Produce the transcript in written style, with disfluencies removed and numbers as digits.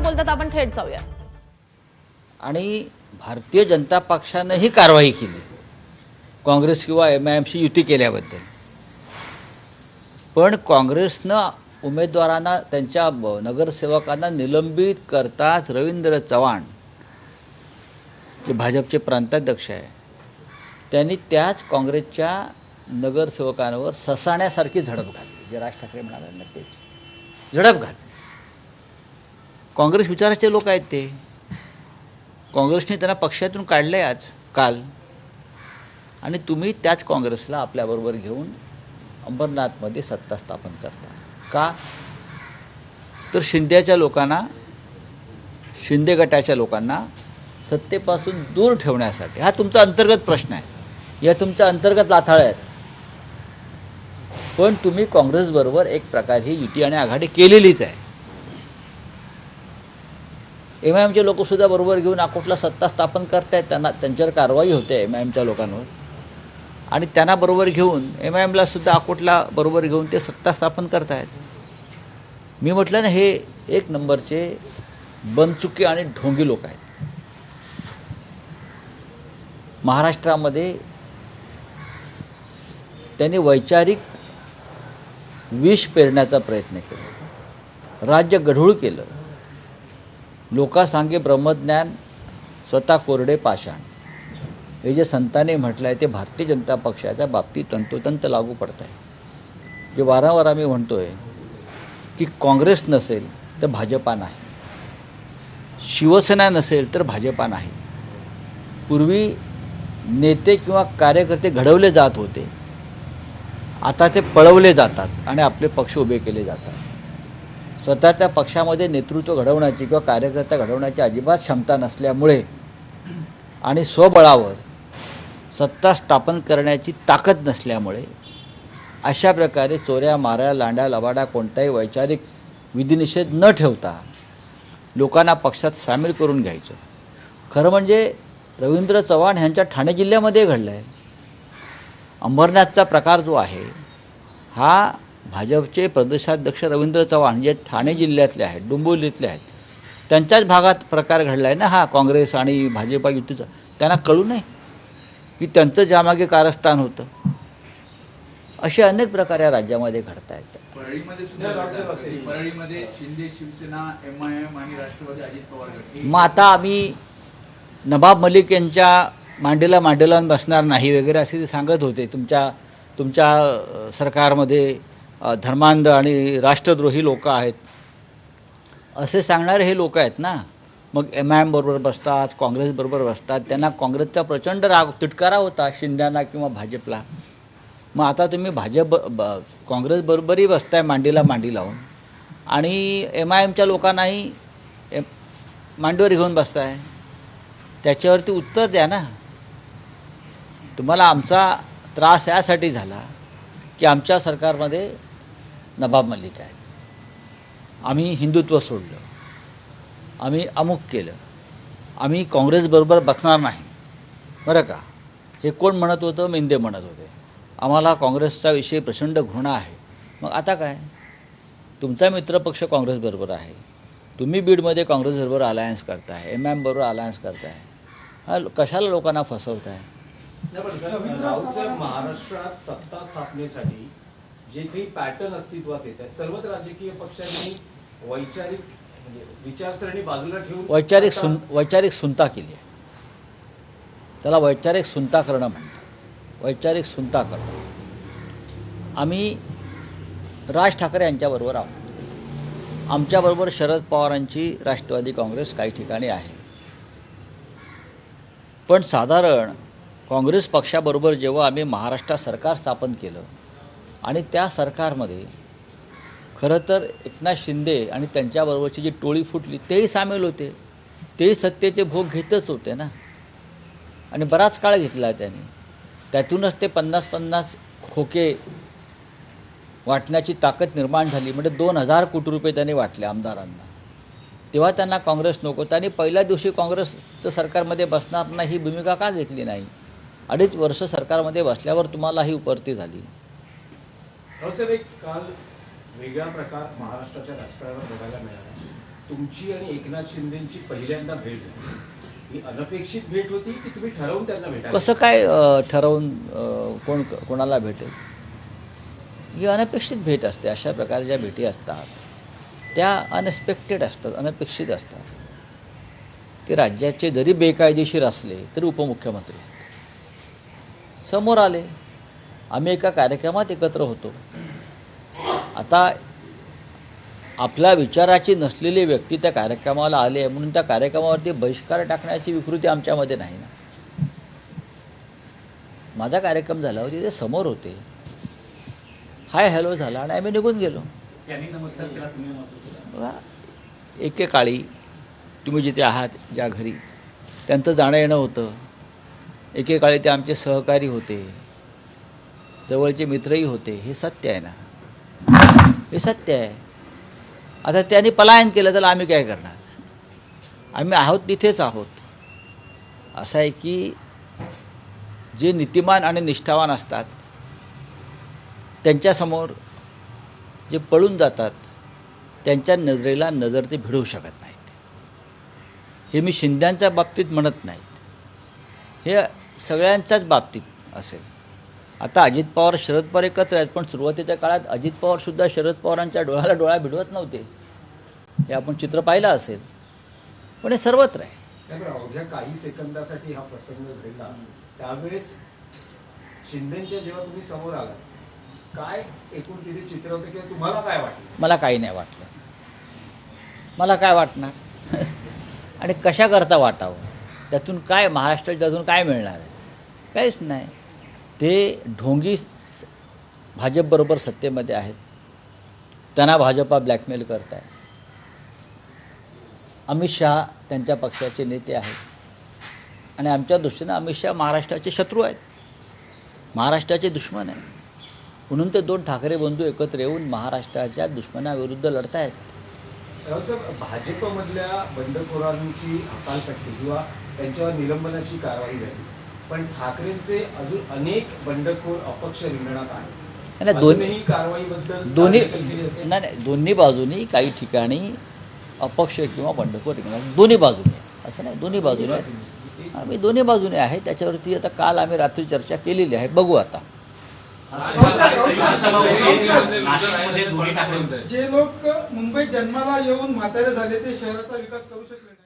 बोलतात आपण थेट जाऊया. आणि भारतीय जनता पक्षानंही कारवाई केली काँग्रेस किंवा MIMशी युती केल्याबद्दल. पण काँग्रेसनं उमेदवारांना त्यांच्या नगरसेवकांना निलंबित करताच रवींद्र चव्हाण जे भाजपचे प्रांताध्यक्ष आहे त्यांनी त्याच काँग्रेसच्या नगरसेवकांवर ससाण्यासारखी झडप घातली. जे राज ठाकरे म्हणाले ना तेच झडप घातली. काँग्रेस विचाराचे लोक आहेत ते. काँग्रेसने त्यांना पक्षातून काढले आज काल, आणि तुम्ही त्याच काँग्रेसला आपल्याबरोबर घेऊन अंबरनाथमध्ये सत्ता स्थापन करता का? तर शिंदेच्या लोकांना, शिंदे गटाच्या लोकांना सत्तेपासून दूर ठेवण्यासाठी. हा तुमचा अंतर्गत प्रश्न आहे, या तुमच्या अंतर्गत लाथाळ्या आहेत. पण तुम्ही काँग्रेसबरोबर एक प्रकारे युती आणि आघाडी केलेलीच आहे. MIMचे लोक सुद्धा बरोबर घेऊन अकोटला सत्ता स्थापन करतायत. त्यांना त्यांच्यावर कारवाई होते MIMच्या लोकांवर, आणि त्यांना बरोबर घेऊन MIMला सुद्धा अकोटला बरोबर घेऊन ते सत्ता स्थापन करतायत. मी म्हटलं ना, हे एक नंबरचे बनचुके आणि ढोंगी लोक आहेत. महाराष्ट्रामध्ये त्यांनी वैचारिक विष पेरण्याचा प्रयत्न केला, राज्य गढूळ केलं. लोकांसांगे ब्रह्मज्ञान, स्वतः कोरडे पाषाण, हे जे संतांनी म्हटलं आहे ते भारतीय जनता पक्षाच्या बाबतीत तंतोतंत लागू पडत आहे. जे वारंवार आम्ही म्हणतोय की काँग्रेस नसेल तर भाजपा नाही, शिवसेना नसेल तर भाजपा नाही. पूर्वी नेते किंवा कार्यकर्ते घडवले जात होते, आता ते पळवले जातात आणि आपले पक्ष उभे केले जातात. स्वतःच्या पक्षामध्ये नेतृत्व घडवण्याची किंवा कार्यकर्ता घडवण्याची अजिबात क्षमता नसल्यामुळे आणि स्वबळावर सत्ता स्थापन करण्याची ताकद नसल्यामुळे अशा प्रकारे चोऱ्या माऱ्या, लांड्या लबाडा, कोणताही वैचारिक विधिनिषेध न ठेवता लोकांना पक्षात सामील करून घ्यायचं. खरं म्हणजे रवींद्र चव्हाण यांच्या ठाणे जिल्ह्यामध्ये घडलं आहे. अंबरनाथचा प्रकार जो आहे हा भाजपचे प्रदेशाध्यक्ष रवींद्र चव्हाण जे ठाणे जिल्ह्यातले आहेत, डोंबिवलीतले आहेत, त्यांच्याच भागात प्रकार घडला आहे ना हा काँग्रेस आणि भाजपा युतीचा. त्यांना कळू नये की त्यांचं ज्यामागे कारस्थान होतं. असे अनेक प्रकार या राज्यामध्ये घडत आहेत. परळीमध्ये शिंदे शिवसेना, MIM आणि राष्ट्रवादी अजित पवार गट. मग आता आम्ही नवाब मलिक यांच्या मांडीला बसणार नाही वगैरे असे ते सांगत होते. तुमच्या सरकारमध्ये धर्मांध आणि राष्ट्रद्रोही लोक आहेत असे सांगणारे हे लोक आहेत ना. मग MIM बरोबर बसतात, काँग्रेस बरोबर बसतात. त्यांना काँग्रेसचा प्रचंड राग, तिटकारा होता शिंदेना किंवा भाजपला. मग आता तुम्ही काँग्रेस बरोबरही बसताय मांडीला मांडी लावून, आणि MIMच्या लोकांनाही मांडीवर घेऊन बसताय. त्याच्यावरती उत्तर द्या ना. तुम्हाला आमचा त्रास यासाठी झाला की आमच्या सरकारमध्ये नवाब मलिक आहे, आम्ही हिंदुत्व सोडलं, आम्ही अमुक केलं, आम्ही काँग्रेसबरोबर बसणार नाही. बरं का, हे कोण म्हणत होतं? मेंदे म्हणत होते. आम्हाला काँग्रेसचा विषयी प्रचंड घृणा आहे. मग आता काय, तुमचा मित्रपक्ष काँग्रेसबरोबर आहे, तुम्ही बीडमध्ये काँग्रेसबरोबर अलायन्स करताय, MIM बरोबर अलायन्स करताय, हा कशाला लोकांना फसवताय? महाराष्ट्रात सत्ता स्थापनेसाठी जे काही पॅटर्न अस्तित्वात येत आहेत, सर्वच राजकीय पक्षांनी वैचारिक म्हणजे विचारसरणी बाजूला ठेवून वैचारिक सुनता केली आहे. त्याला वैचारिक सुनता करणं म्हणतात, वैचारिक सुनता करणं. आम्ही राज ठाकरे यांच्याबरोबर आहोत, आमच्याबरोबर शरद पवारांची राष्ट्रवादी काँग्रेस काही ठिकाणी आहे. पण साधारण काँग्रेस पक्षाबरोबर जेव्हा आम्ही महाराष्ट्रात सरकार स्थापन केलं आणि त्या सरकारमध्ये खरं तर एकनाथ शिंदे आणि त्यांच्याबरोबरची जी टोळी फुटली तेही सामील होते, तेही सत्तेचे भोग घेतच होते ना. आणि बराच काळ घेतला त्यांनी. त्यातूनच ते 50-50 खोके वाटण्याची ताकद निर्माण झाली. म्हणजे 2000 कोटी रुपये त्यांनी वाटले आमदारांना. तेव्हा त्यांना काँग्रेस नको. त्यांनी पहिल्या दिवशी काँग्रेसचं सरकारमध्ये बसणार नाही ही भूमिका का घेतली नाही? 2.5 वर्ष सरकारमध्ये बसल्यावर तुम्हाला ही उपरती झाली. एक काल वेगळा प्रकार महाराष्ट्राच्या राजकारणात बघायला मिळाला. तुमची आणि एकनाथ शिंदेची पहिल्यांदा भेट झाली, ही अनपेक्षित भेट होती की तुम्ही ठरवून त्यांना भेटायला? कसं काय ठरवून कोणाला भेटेल? ही अनपेक्षित भेट असते. अशा प्रकारच्या भेटी असतात त्या अनएक्सपेक्टेड असतात, अनपेक्षित असतात. ते राज्याचे जरी बेकायदेशीर असले तरी उपमुख्यमंत्री आहेत. समोर आले, आम्ही एका कार्यक्रमात एकत्र होतो. आता आपल्या विचाराची नसलेली व्यक्ती त्या कार्यक्रमाला आले म्हणून त्या कार्यक्रमावरती बहिष्कार टाकण्याची विकृती आमच्यामध्ये नाही ना. माझा कार्यक्रम झाला होता, ते समोर होते, हाय हॅलो झाला आणि आम्ही निघून गेलो. त्यांनी नमस्कार केला, तुम्ही नमस्कार केला. बघा, एकेकाळी तुम्ही जिथे आहात, ज्या घरी, त्यांचं जाणं येणं होतं. एकेकाळी ते आमचे सहकारी होते, जवळचे मित्रही होते. हे सत्य आहे ना, हे सत्य आहे. आता त्यांनी पलायन केलं तर आम्ही काय करणार? आम्ही आहोत तिथेच आहोत. असं आहे की जे नीतिमान आणि निष्ठावान असतात त्यांच्यासमोर जे पळून जातात त्यांच्या नजरेला नजर ते भिडवू शकत नाहीत. हे मी शिंद्यांच्या बाबतीत म्हणत नाहीत, हे सगळ्यांच्याच बाबतीत असेल. आता अजित पवार शरद पवार एकत्र आहेत, पण सुरुवातीच्या काळात अजित पवारसुद्धा शरद पवारांच्या डोळ्याला डोळा भिडवत नव्हते. हे आपण चित्र पाहिलं असेल. पण हे सर्वत्र आहे. त्यामुळे अवघ्या काही सेकंदासाठी हा प्रसंग घडला, त्यावेळेस शिंदेच्या जेव्हा तुम्ही समोर आला, काय एकूण तिथे चित्र होतं किंवा तुम्हाला काय वाटलं? मला काही नाही वाटलं. मला काय वाटणार? आणि कशाकरता वाटावं? त्यातून काय महाराष्ट्रात त्यातून काय मिळणार आहे? काहीच नाही. ते ढोंगी भाजपबरोबर सत्तेमध्ये आहेत, त्यांना भाजपा ब्लॅकमेल करत आहे. अमित शहा त्यांच्या पक्षाचे नेते आहेत आणि आमच्या दृष्टीनं अमित शहा महाराष्ट्राचे शत्रू आहेत, महाराष्ट्राचे दुश्मन आहे. म्हणून ते दोन ठाकरे बंधू एकत्र येऊन महाराष्ट्राच्या दुश्मनाविरुद्ध लढत आहेत. भाजपमधल्या बंडखोरांची हकालपट्टी किंवा त्यांच्यावर निलंबनाची कारवाई झाली, पण ठाकरेंचे अजून अनेक बंडखोर अपक्ष रिंगणात आहेत. दोन्ही कारवाईबद्दल दोन्ही बाजूनी काही ठिकाणी अपक्ष किंवा बंडखोर रिंगणात दोन्ही बाजूने, असं नाही, दोन्ही बाजूने आहेत. आम्ही दोन्ही बाजूने आहे. त्याच्यावरती आता काल आम्ही रात्री चर्चा केलेली आहे. बघू आता. जे लोक मुंबईत जन्माला येऊन म्हातारे झाले ते शहराचा विकास करू शकले